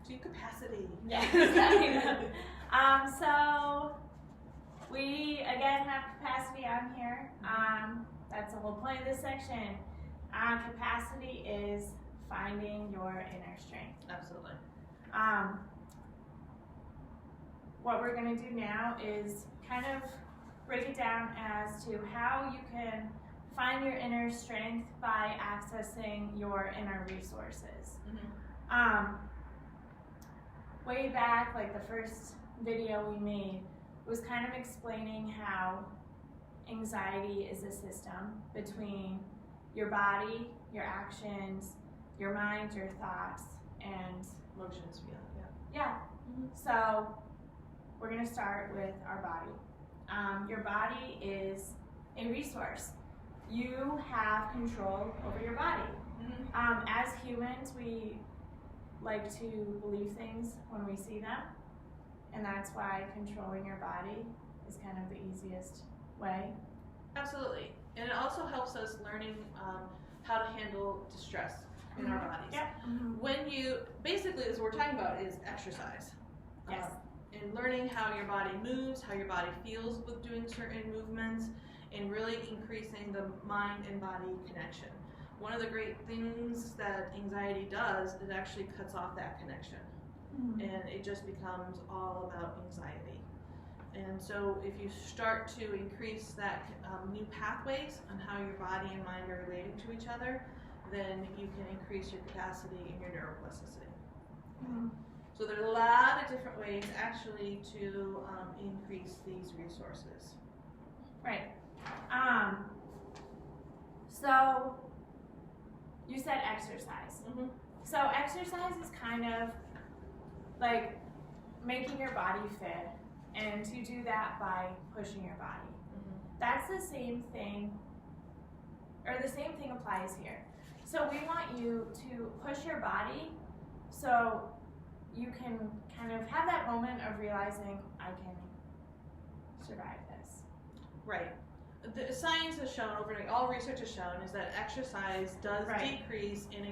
to capacity. Yeah. So we again have capacity on here. That's the whole point of this section. Capacity is finding your inner strength. Absolutely. What we're going to do now is kind of break it down as to how you can find your inner strength by accessing your inner resources. Way back, like the first video we made, was kind of explaining how anxiety is a system between your body, your actions, your mind, your thoughts, and Emotions, feeling, yeah. So we're going to start with our body. Your body is a resource. You have control over your body. As humans, we like to believe things when we see them, and that's why controlling your body is kind of the easiest way. Absolutely. And it also helps us learning how to handle distress in our bodies. When you, basically, as we're talking about is exercise. Yes. And learning how your body moves, how your body feels with doing certain movements, and really increasing the mind and body connection. One of the great things that anxiety does, it actually cuts off that connection. And it just becomes all about anxiety. And so if you start to increase that new pathways on how your body and mind are relating to each other, then you can increase your capacity and your neuroplasticity. So there's a lot of different ways actually to increase these resources. Right. So you said exercise. So exercise is kind of like making your body fit, and you do that by pushing your body. That's the same thing, or the same thing applies here. So we want you to push your body so you can kind of have that moment of realizing, I can survive this. Right. The science has shown, all research has shown, is that exercise does decrease, and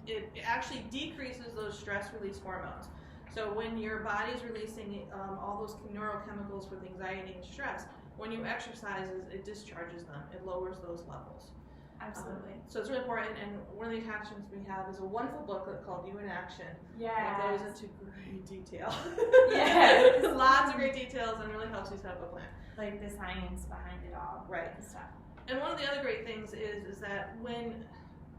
it actually decreases those stress release hormones. So when your body's releasing all those neurochemicals with anxiety and stress, when you exercise, it discharges them. It lowers those levels. Absolutely. So it's really important, and one of the attachments we have is a wonderful booklet called You in Action. Yeah. That goes into great detail. Yes. Lots of great details, and really helps you set up a plan. Like the science behind it all. Right. And stuff. And one of the other great things is that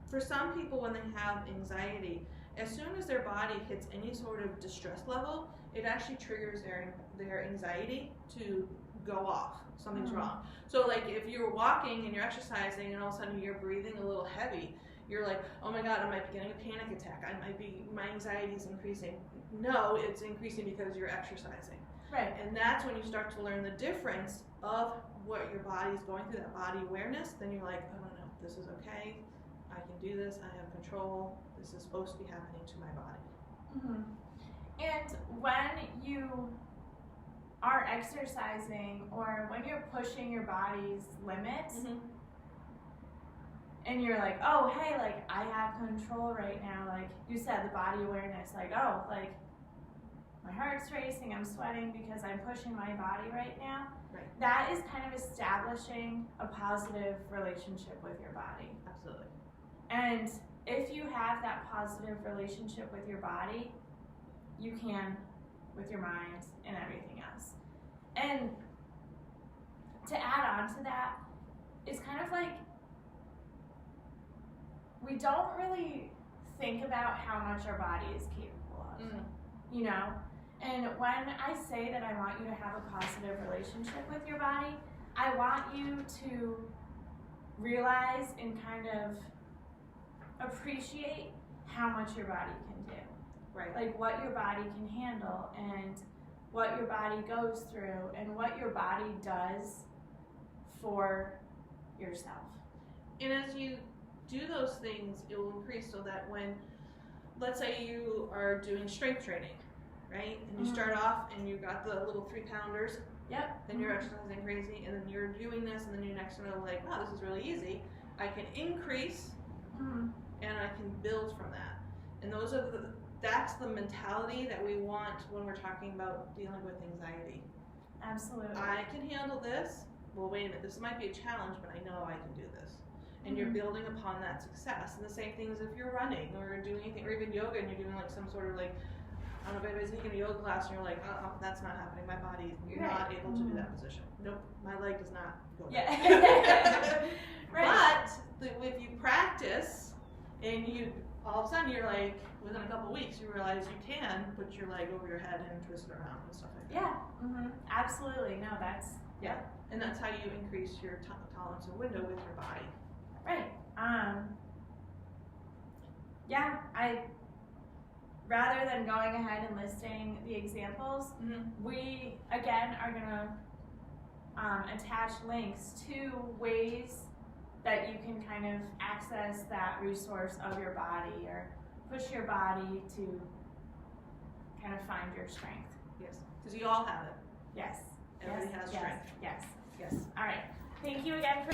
for some people, when they have anxiety, as soon as their body hits any sort of distress level, it actually triggers their anxiety to go off. Something's wrong. So like if you're walking and you're exercising and all of a sudden you're breathing a little heavy, you're like, oh my God, I might be getting a panic attack. My anxiety is increasing. No, it's increasing because you're exercising. Right. And that's when you start to learn the difference of what your body's going through, that body awareness. Then you're like, oh no, this is okay. I can do this. I have control. This is supposed to be happening to my body. And when you are exercising, or when you're pushing your body's limits, and you're like, oh, hey, like I have control right now. Like you said, the body awareness, like, oh, like my heart's racing, I'm sweating because I'm pushing my body right now. Right. That is kind of establishing a positive relationship with your body. Absolutely. And if you have that positive relationship with your body, you can with your mind and everything else. And to add on to that, it's kind of like we don't really think about how much our body is capable of, you know? And when I say that I want you to have a positive relationship with your body, I want you to realize and kind of appreciate how much your body can do. Right. Like what your body can handle, and what your body goes through, and what your body does for yourself. And as you do those things, it will increase, so that when, let's say you are doing strength training, right? And you start off and you got the little 3-pounders. Yep. Then you're exercising crazy, and then you're doing this, and then you're next to it like, wow, this is really easy. I can increase, and I can build from that. And those are that's the mentality that we want when we're talking about dealing with anxiety. Absolutely. I can handle this. Well, wait a minute, this might be a challenge, but I know I can do this. And you're building upon that success. And the same thing as if you're running or doing anything, or even yoga, and you're doing like some sort of like, I don't know if anybody's taking a yoga class and you're like, that's not happening. My body is not able to do that position. Nope, my leg does not go there. Yeah. Right. But if you practice and you, all of a sudden you're like, within a couple weeks, you realize you can put your leg over your head and twist it around and stuff like that. Yeah. Absolutely. No, that's Yeah. And that's how you increase your tolerance and window with your body. right. Yeah, rather than going ahead and listing the examples, we again are gonna attach links to ways that you can kind of access that resource of your body or push your body to kind of find your strength. Yes. Because you all have it. Yes. Everybody has strength. Yes. Yes. All right. Thank you again for